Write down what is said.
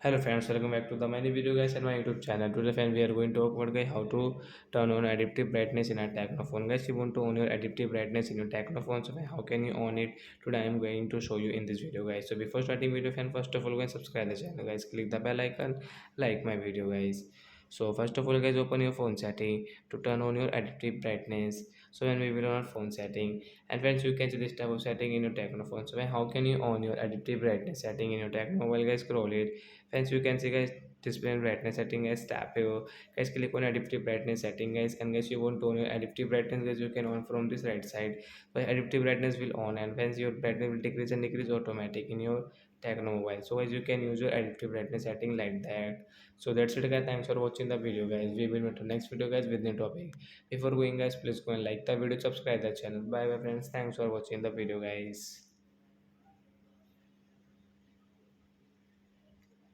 Hello friends, welcome back to the many video guys and my YouTube channel. Today friends we are going to talk about guys how to turn on adaptive brightness in a Tecno phone. Guys, you want to on your adaptive brightness in your Tecno phone, so how can you on it? Today I am going to show you in this video guys. So before starting video friend, first of all guys subscribe the channel guys, click the bell icon, like my video guys. So first of all guys open your phone setting to turn on your adaptive brightness. So when we will on our phone setting, and friends you can see this type of setting in your Tecno phone. So how can you on your adaptive brightness setting in your Tecno mobile guys? Scroll it. Friends, you can see guys display and brightness setting guys, tap here guys, click on adaptive brightness setting guys, and guys you want to on your adaptive brightness guys, you can on from this right side. So adaptive brightness will on, and friends your brightness will decrease and decrease automatic in your Tecno mobile. So guys you can use your adaptive brightness setting like that. So that's it guys, thanks for watching the video guys. We will meet to next video guys with new topic. Before going guys, please go and like the video, subscribe the channel. Bye bye friends, thanks for watching the video guys.